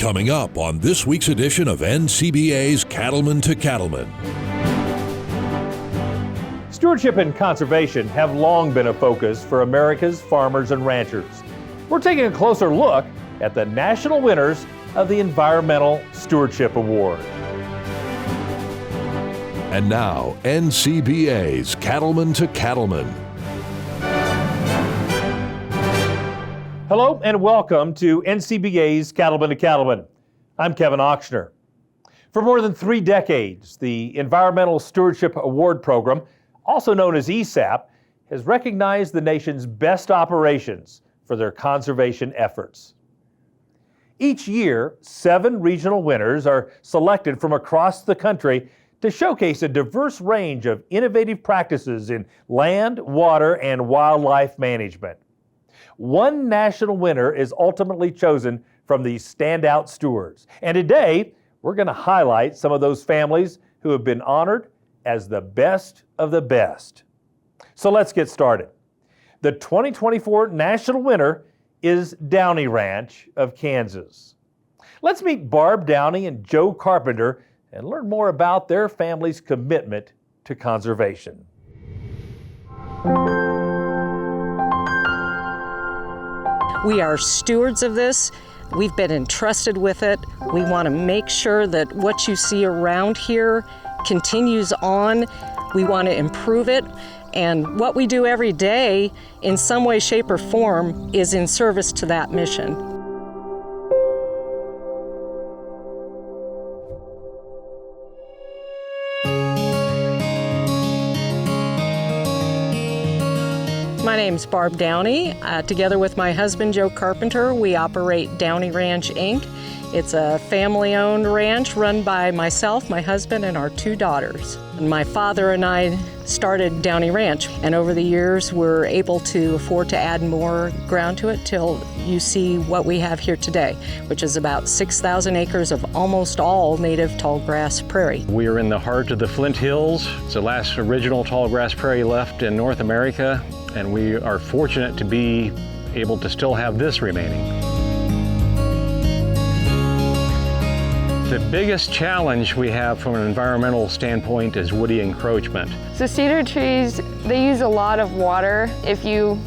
Coming up on this week's edition of NCBA's Cattlemen to Cattlemen. Stewardship and conservation have long been a focus for America's farmers and ranchers. We're taking a closer look at the national winners of the Environmental Stewardship Award. And now, NCBA's Cattlemen to Cattlemen. Hello and welcome to NCBA's Cattlemen to Cattlemen. I'm Kevin Ochsner. For more than 3 decades, the Environmental Stewardship Award program, also known as ESAP, has recognized the nation's best operations for their conservation efforts. Each year, 7 regional winners are selected from across the country to showcase a diverse range of innovative practices in land, water, and wildlife management. One national winner is ultimately chosen from these standout stewards. And today, we're going to highlight some of those families who have been honored as the best of the best. So let's get started. The 2024 national winner is Downey Ranch of Kansas. Let's meet Barb Downey and Joe Carpenter and learn more about their family's commitment to conservation. We are stewards of this. We've been entrusted with it. We want to make sure that what you see around here continues on. We want to improve it. And what we do every day, in some way, shape, or form, is in service to that mission. My name's Barb Downey. Together with my husband, Joe Carpenter, we operate Downey Ranch, Inc. It's a family-owned ranch run by myself, my husband, and our 2 daughters. And my father and I started Downey Ranch, and over the years we're able to afford to add more ground to it till you see what we have here today, which is about 6,000 acres of almost all native tallgrass prairie. We are in the heart of the Flint Hills. It's the last original tallgrass prairie left in North America, and we are fortunate to be able to still have this remaining. The biggest challenge we have from an environmental standpoint is woody encroachment. So cedar trees, they use a lot of water. If you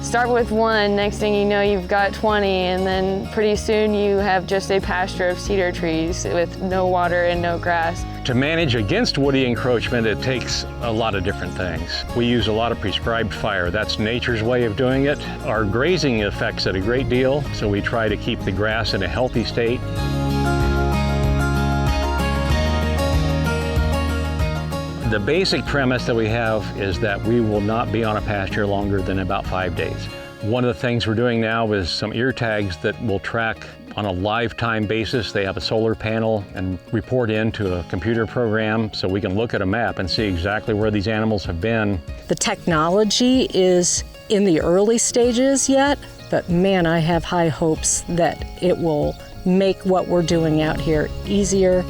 start with 1, next thing you know you've got 20, and then pretty soon you have just a pasture of cedar trees with no water and no grass. To manage against woody encroachment, it takes a lot of different things. We use a lot of prescribed fire. That's nature's way of doing it. Our grazing affects it a great deal, so we try to keep the grass in a healthy state. The basic premise that we have is that we will not be on a pasture longer than about 5 days. One of the things we're doing now is some ear tags that will track on a lifetime basis. They have a solar panel and report into a computer program so we can look at a map and see exactly where these animals have been. The technology is in the early stages yet, but man, I have high hopes that it will make what we're doing out here easier,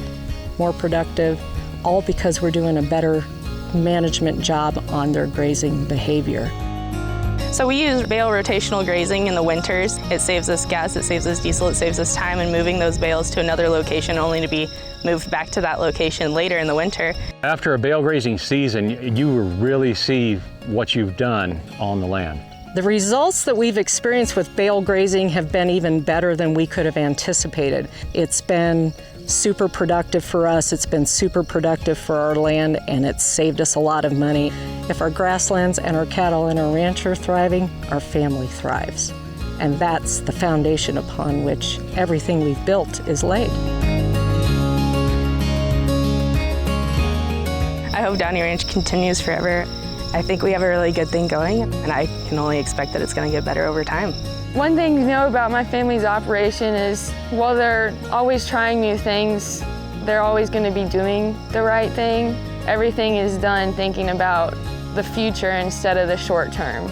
more productive, all because we're doing a better management job on their grazing behavior. So we use bale rotational grazing in the winters. It saves us gas, it saves us diesel, it saves us time in moving those bales to another location only to be moved back to that location later in the winter. After a bale grazing season, you really see what you've done on the land. The results that we've experienced with bale grazing have been even better than we could have anticipated. It's been super productive for us, it's been super productive for our land, and it's saved us a lot of money. If our grasslands and our cattle and our ranch are thriving, our family thrives. And that's the foundation upon which everything we've built is laid. I hope Downey Ranch continues forever. I think we have a really good thing going, and I can only expect that it's going to get better over time. One thing to know about my family's operation is while they're always trying new things, they're always going to be doing the right thing. Everything is done thinking about the future instead of the short term.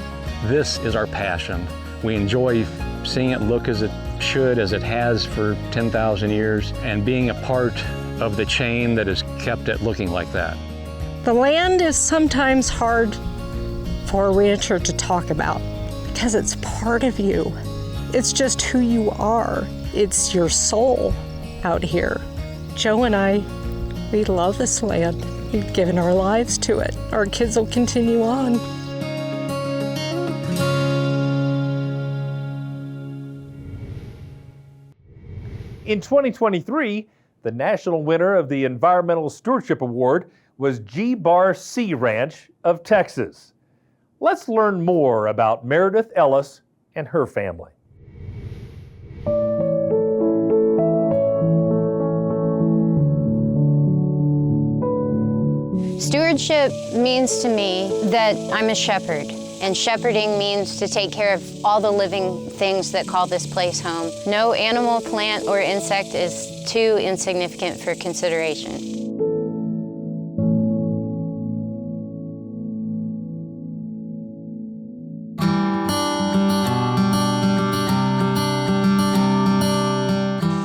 This is our passion. We enjoy seeing it look as it should, as it has for 10,000 years, and being a part of the chain that has kept it looking like that. The land is sometimes hard for a rancher to talk about because it's part of you. It's just who you are. It's your soul out here. Joe and I, we love this land. We've given our lives to it. Our kids will continue on. In 2023, the national winner of the Environmental Stewardship Award was G-Bar Sea Ranch of Texas. Let's learn more about Meredith Ellis and her family. Stewardship means to me that I'm a shepherd, and shepherding means to take care of all the living things that call this place home. No animal, plant, or insect is too insignificant for consideration.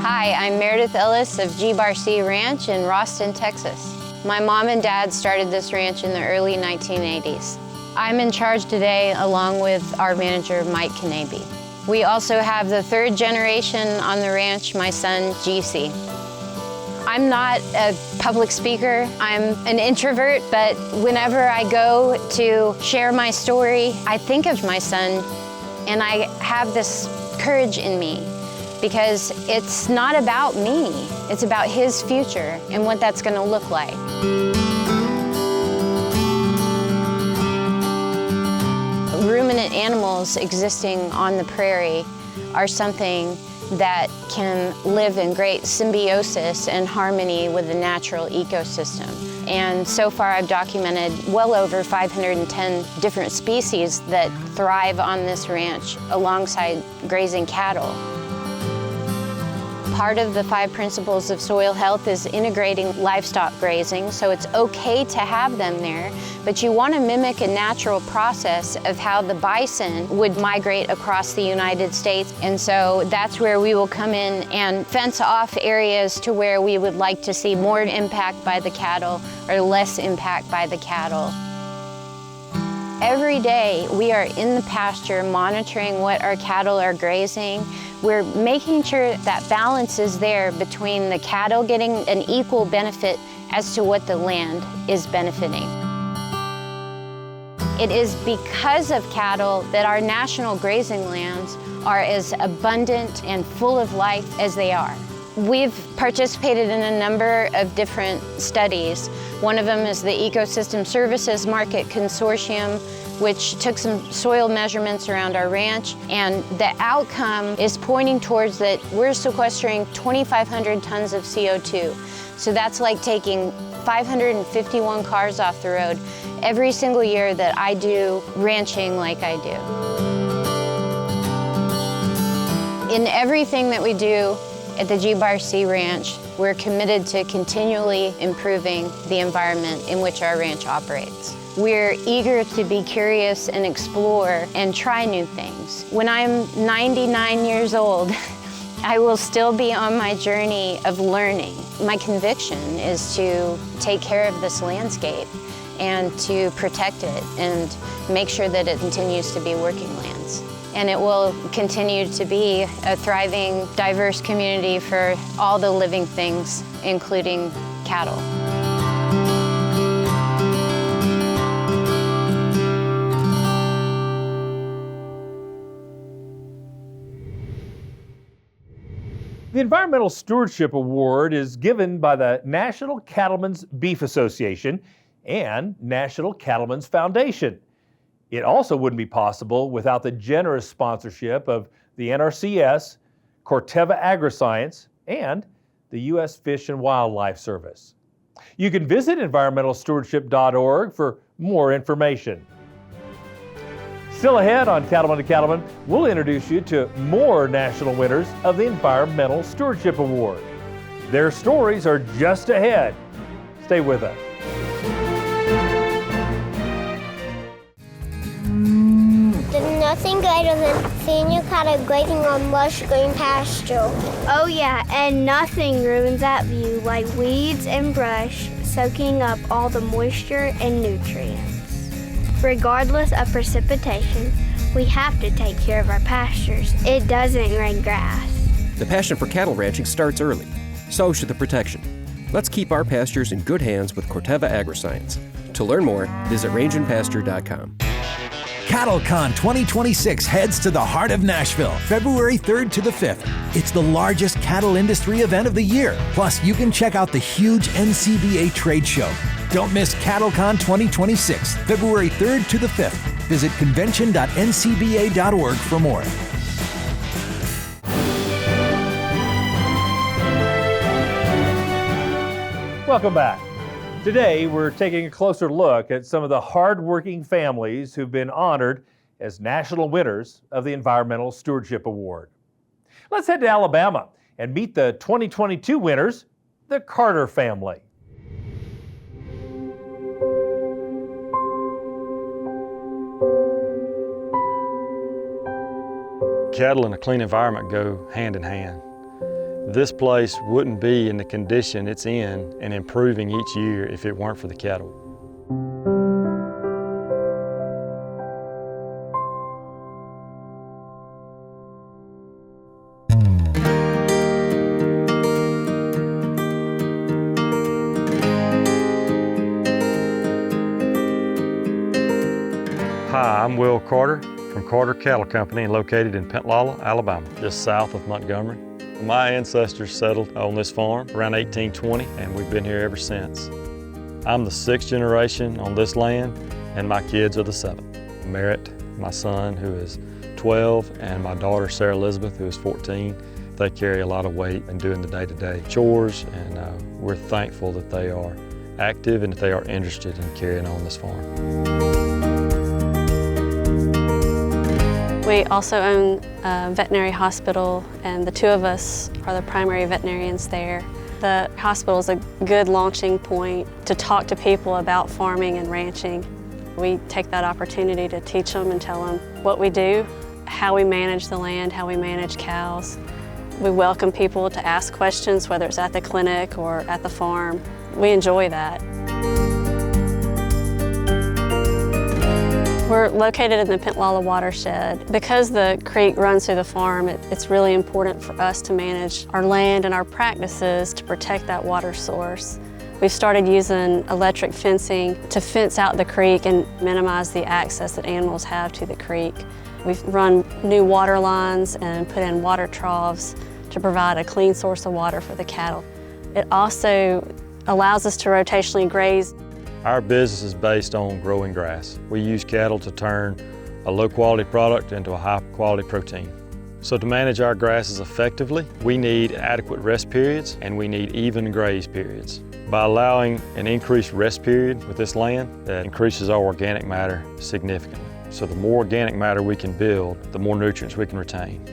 Hi, I'm Meredith Ellis of G-Bar Sea Ranch in Roston, Texas. My mom and dad started this ranch in the early 1980s. I'm in charge today along with our manager, Mike Knabe. We also have the third generation on the ranch, my son, GC. I'm not a public speaker. I'm an introvert, but whenever I go to share my story, I think of my son and I have this courage in me because it's not about me. It's about his future and what that's going to look like. Ruminant animals existing on the prairie are something that can live in great symbiosis and harmony with the natural ecosystem. And so far I've documented well over 510 different species that thrive on this ranch alongside grazing cattle. Part of the 5 principles of soil health is integrating livestock grazing, so it's okay to have them there, but you want to mimic a natural process of how the bison would migrate across the United States. And so that's where we will come in and fence off areas to where we would like to see more impact by the cattle or less impact by the cattle. Every day we are in the pasture monitoring what our cattle are grazing. We're making sure that balance is there between the cattle getting an equal benefit as to what the land is benefiting. It is because of cattle that our national grazing lands are as abundant and full of life as they are. We've participated in a number of different studies. One of them is the Ecosystem Services Market Consortium, which took some soil measurements around our ranch, and the outcome is pointing towards that we're sequestering 2,500 tons of CO2. So that's like taking 551 cars off the road every single year that I do ranching like I do. In everything that we do at the G-Bar Sea Ranch, we're committed to continually improving the environment in which our ranch operates. We're eager to be curious and explore and try new things. When I'm 99 years old, I will still be on my journey of learning. My conviction is to take care of this landscape and to protect it and make sure that it continues to be working lands. And it will continue to be a thriving, diverse community for all the living things, including cattle. The Environmental Stewardship Award is given by the National Cattlemen's Beef Association and National Cattlemen's Foundation. It also wouldn't be possible without the generous sponsorship of the NRCS, Corteva Agriscience, and the U.S. Fish and Wildlife Service. You can visit environmentalstewardship.org for more information. Still ahead on Cattlemen to Cattlemen, we'll introduce you to more national winners of the Environmental Stewardship Award. Their stories are just ahead. Stay with us. There's nothing greater than seeing your cattle grazing on lush green pasture. Oh yeah, and nothing ruins that view like weeds and brush soaking up all the moisture and nutrients. Regardless of precipitation, We have to take care of our pastures. It doesn't rain grass. The passion for cattle ranching starts early. So should the protection. Let's keep our pastures in good hands with Corteva Agriscience. To learn more, visit rangeandpasture.com. CattleCon 2026 heads to the heart of Nashville, February 3rd to the 5th. It's the largest cattle industry event of the year. Plus, you can check out the huge NCBA trade show. Don't miss CattleCon 2026, February 3rd to the 5th. Visit convention.ncba.org for more. Welcome back. Today, we're taking a closer look at some of the hard-working families who've been honored as national winners of the Environmental Stewardship Award. Let's head to Alabama and meet the 2022 winners, the Carter family. Cattle and a clean environment go hand in hand. This place wouldn't be in the condition it's in and improving each year if it weren't for the cattle. Hi, I'm Will Carter from Carter Cattle Company, located in Pensacola, Alabama, just south of Montgomery. My ancestors settled on this farm around 1820, and we've been here ever since. I'm the 6th generation on this land, and my kids are the 7th. Merritt, my son, who is 12, and my daughter, Sarah Elizabeth, who is 14. They carry a lot of weight in doing the day-to-day chores, and we're thankful that they are active and that they are interested in carrying on this farm. We also own a veterinary hospital, and the two of us are the primary veterinarians there. The hospital is a good launching point to talk to people about farming and ranching. We take that opportunity to teach them and tell them what we do, how we manage the land, how we manage cows. We welcome people to ask questions, whether it's at the clinic or at the farm. We enjoy that. We're located in the Pensacola watershed. Because the creek runs through the farm, it's really important for us to manage our land and our practices to protect that water source. We've started using electric fencing to fence out the creek and minimize the access that animals have to the creek. We've run new water lines and put in water troughs to provide a clean source of water for the cattle. It also allows us to rotationally graze. Our business is based on growing grass. We use cattle to turn a low-quality product into a high-quality protein. So to manage our grasses effectively, we need adequate rest periods and we need even graze periods. By allowing an increased rest period with this land, that increases our organic matter significantly. So the more organic matter we can build, the more nutrients we can retain.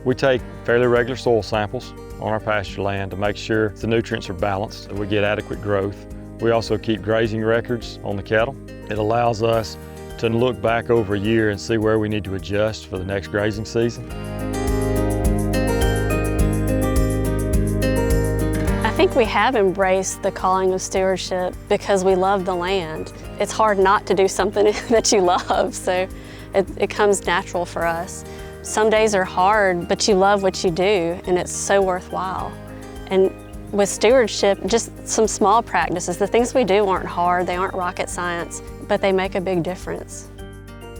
We take fairly regular soil samples on our pasture land to make sure the nutrients are balanced, that we get adequate growth. We also keep grazing records on the cattle. It allows us to look back over a year and see where we need to adjust for the next grazing season. I think we have embraced the calling of stewardship because we love the land. It's hard not to do something that you love, so it comes natural for us. Some days are hard, but you love what you do, and it's so worthwhile. And with stewardship, just some small practices. The things we do aren't hard, they aren't rocket science, but they make a big difference.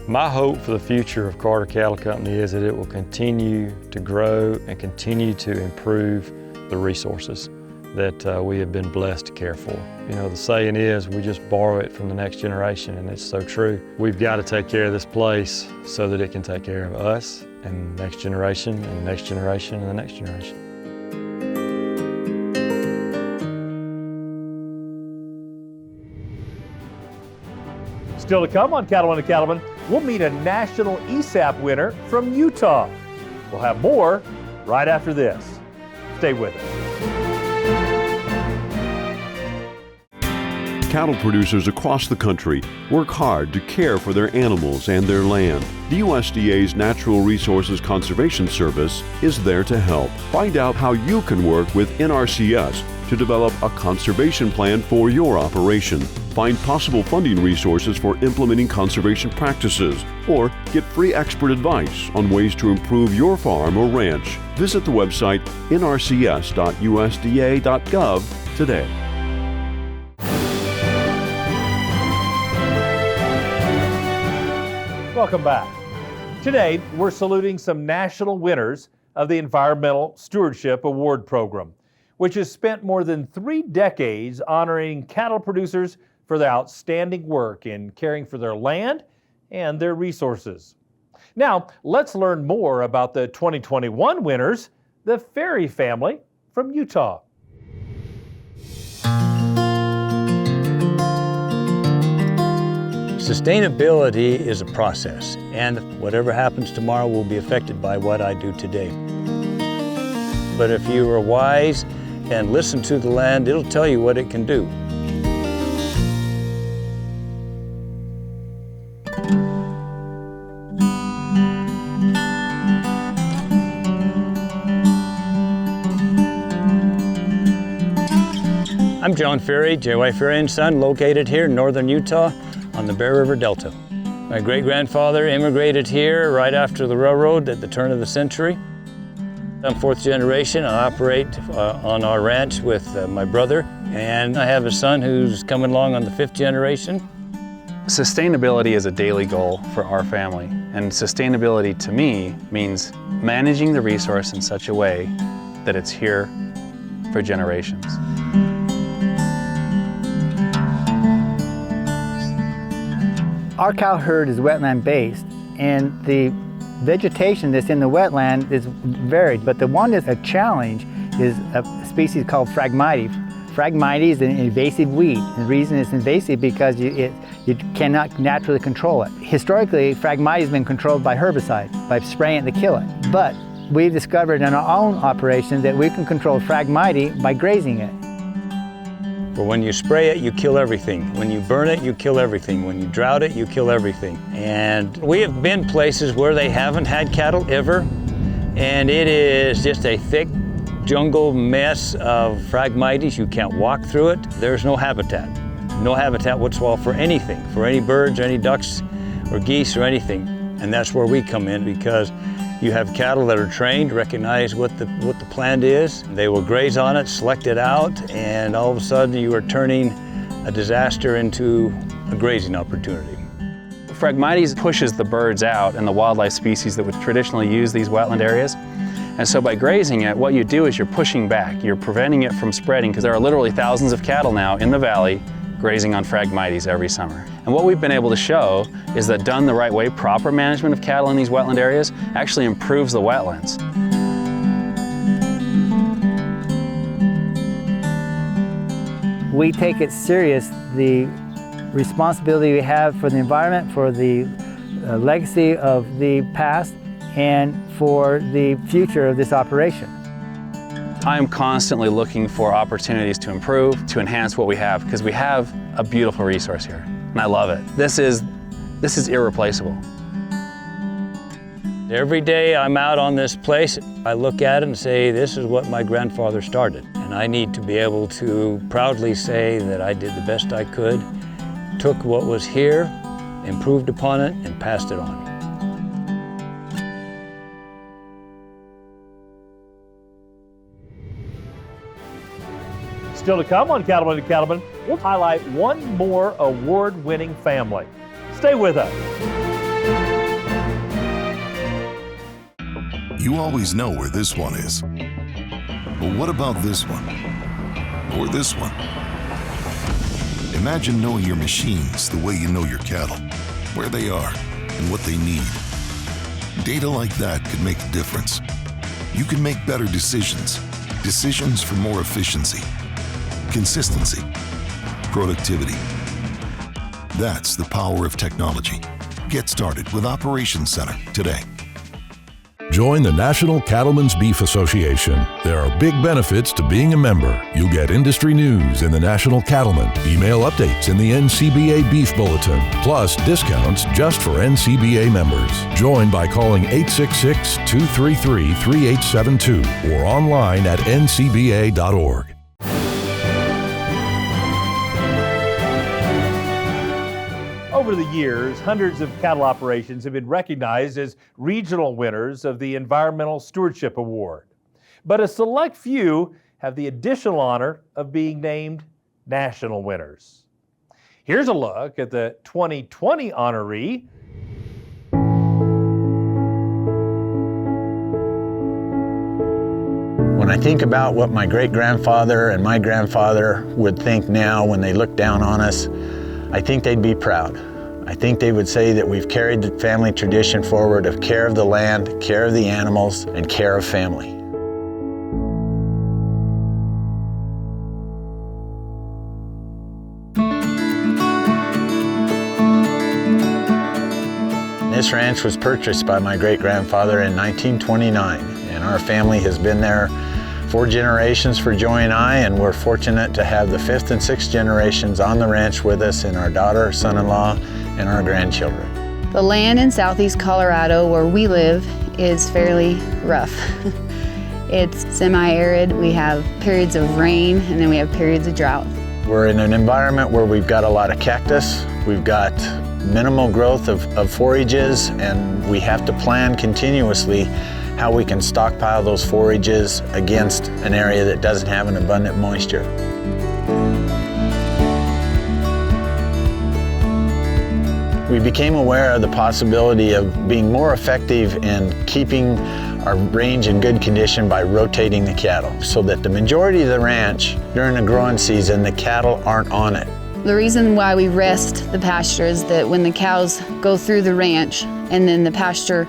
My hope for the future of Carter Cattle Company is that it will continue to grow and continue to improve the resources that we have been blessed to care for. You know, the saying is, we just borrow it from the next generation, and it's so true. We've got to take care of this place so that it can take care of us and the next generation and the next generation and the next generation. Still to come on Cattlemen to Cattlemen, we'll meet a national ESAP winner from Utah. We'll have more right after this. Stay with us. Cattle producers across the country work hard to care for their animals and their land. The USDA's Natural Resources Conservation Service is there to help. Find out how you can work with NRCS to develop a conservation plan for your operation. Find possible funding resources for implementing conservation practices, or get free expert advice on ways to improve your farm or ranch. Visit the website nrcs.usda.gov today. Welcome back. Today, we're saluting some national winners of the Environmental Stewardship Award program, which has spent more than 3 decades honoring cattle producers for their outstanding work in caring for their land and their resources. Now, let's learn more about the 2021 winners, the Ferry family from Utah. Sustainability is a process, and whatever happens tomorrow will be affected by what I do today. But if you are wise and listen to the land, it'll tell you what it can do. I'm John Ferry, J.Y. Ferry & Son, located here in northern Utah on the Bear River Delta. My great-grandfather immigrated here right after the railroad at the turn of the century. I'm 4th generation. I operate on our ranch with my brother, and I have a son who's coming along on the 5th generation. Sustainability is a daily goal for our family, and sustainability to me means managing the resource in such a way that it's here for generations. Our cow herd is wetland based, and the vegetation that's in the wetland is varied, but the one that's a challenge is a species called Phragmites. Phragmites is an invasive weed. The reason it's invasive because you cannot naturally control it. Historically, Phragmites has been controlled by herbicide, by spraying it to kill it. But we've discovered in our own operation that we can control Phragmites by grazing it. For when you spray it, you kill everything. When you burn it, you kill everything. When you drought it, you kill everything. And we have been places where they haven't had cattle ever, and it is just a thick jungle mess of Phragmites. You can't walk through it. There's no habitat whatsoever for anything, for any birds, or any ducks, or geese, or anything. And that's where we come in, because you have cattle that are trained, recognize what the plant is. They will graze on it, select it out, and all of a sudden you are turning a disaster into a grazing opportunity. Phragmites pushes the birds out and the wildlife species that would traditionally use these wetland areas. And so by grazing it, what you do is you're pushing back. You're preventing it from spreading, because there are literally thousands of cattle now in the valley grazing on Phragmites every summer. And what we've been able to show is that done the right way, proper management of cattle in these wetland areas actually improves the wetlands. We take it serious, the responsibility we have for the environment, for the legacy of the past, and for the future of this operation. I am constantly looking for opportunities to improve, to enhance what we have, because we have a beautiful resource here, and I love it. This is irreplaceable. Every day I'm out on this place, I look at it and say, this is what my grandfather started. And I need to be able to proudly say that I did the best I could, took what was here, improved upon it, and passed it on. Still to come on Cattlemen to Cattlemen, we'll highlight one more award-winning family. Stay with us. You always know where this one is. But what about this one? Or this one? Imagine knowing your machines the way you know your cattle, where they are and what they need. Data like that could make a difference. You can make better decisions for more efficiency, consistency, productivity. That's the power of technology. Get started with Operations Center today. Join the National Cattlemen's Beef Association. There are big benefits to being a member. You'll get industry news in the National Cattlemen, email updates in the NCBA Beef Bulletin, plus discounts just for NCBA members. Join by calling 866-233-3872 or online at ncba.org. Over the years, hundreds of cattle operations have been recognized as regional winners of the Environmental Stewardship Award. But a select few have the additional honor of being named national winners. Here's a look at the 2020 honoree. When I think about what my great-grandfather and my grandfather would think now when they look down on us, I think they'd be proud. I think they would say that we've carried the family tradition forward of care of the land, care of the animals, and care of family. This ranch was purchased by my great-grandfather in 1929, and our family has been there 4 generations for Joey and I, and we're fortunate to have the 5th and 6th generations on the ranch with us, and our daughter, son-in-law, and our grandchildren. The land in southeast Colorado where we live is fairly rough. It's semi-arid, we have periods of rain, and then we have periods of drought. We're in an environment where we've got a lot of cactus, we've got minimal growth of forages, and we have to plan continuously how we can stockpile those forages against an area that doesn't have an abundant moisture. We became aware of the possibility of being more effective in keeping our range in good condition by rotating the cattle, so that the majority of the ranch during the growing season, the cattle aren't on it. The reason why we rest the pasture is that when the cows go through the ranch and then the pasture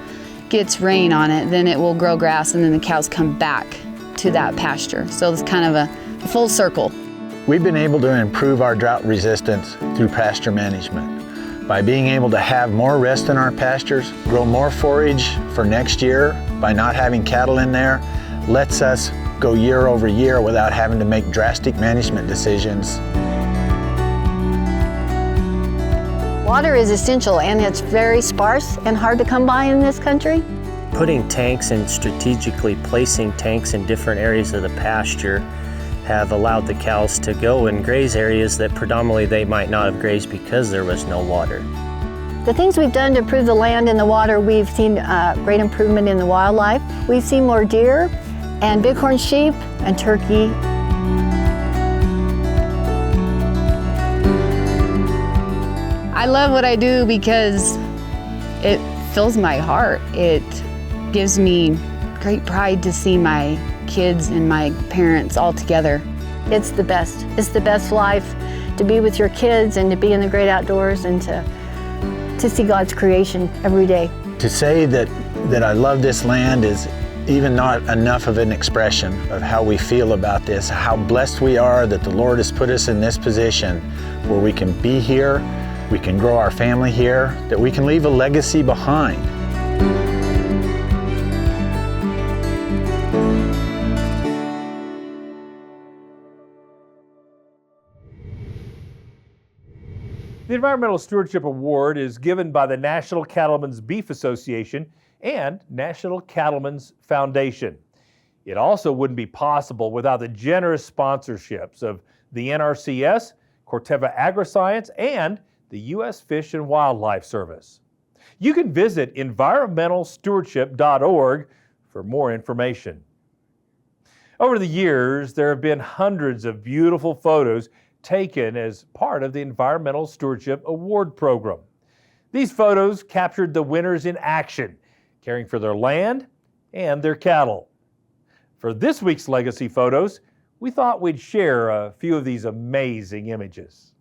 gets rain on it, then it will grow grass and then the cows come back to that pasture. So it's kind of a full circle. We've been able to improve our drought resistance through pasture management. By being able to have more rest in our pastures, grow more forage for next year by not having cattle in there, lets us go year over year without having to make drastic management decisions. Water is essential, and it's very sparse and hard to come by in this country. Putting tanks and strategically placing tanks in different areas of the pasture have allowed the cows to go and graze areas that predominantly they might not have grazed because there was no water. The things we've done to improve the land and the water, we've seen great improvement in the wildlife. We've seen more deer and bighorn sheep and turkey. I love what I do because it fills my heart. It gives me great pride to see my kids and my parents all together. It's the best. It's the best life to be with your kids and to be in the great outdoors and to see God's creation every day. To say that I love this land is even not enough of an expression of how we feel about this, how blessed we are that the Lord has put us in this position where we can be here, we can grow our family here, that we can leave a legacy behind. The Environmental Stewardship Award is given by the National Cattlemen's Beef Association and National Cattlemen's Foundation. It also wouldn't be possible without the generous sponsorships of the NRCS, Corteva Agriscience, and the U.S. Fish and Wildlife Service. You can visit environmentalstewardship.org for more information. Over the years, there have been hundreds of beautiful photos taken as part of the Environmental Stewardship Award program. These photos captured the winners in action, caring for their land and their cattle. For this week's Legacy Photos, we thought we'd share a few of these amazing images.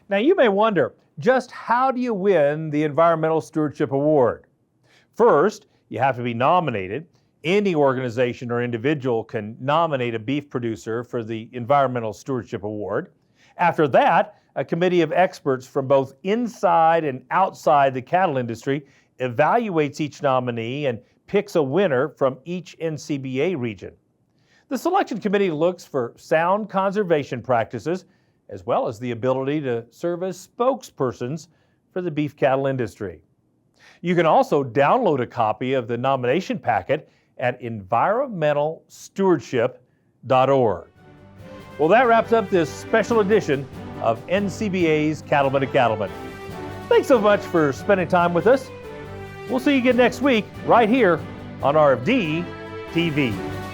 Now you may wonder, just how do you win the Environmental Stewardship Award? First, you have to be nominated. Any organization or individual can nominate a beef producer for the Environmental Stewardship Award. After that, a committee of experts from both inside and outside the cattle industry evaluates each nominee and picks a winner from each NCBA region. The selection committee looks for sound conservation practices, as well as the ability to serve as spokespersons for the beef cattle industry. You can also download a copy of the nomination packet at environmentalstewardship.org. Well, that wraps up this special edition of NCBA's Cattlemen to Cattlemen. Thanks so much for spending time with us. We'll see you again next week right here on RFD TV.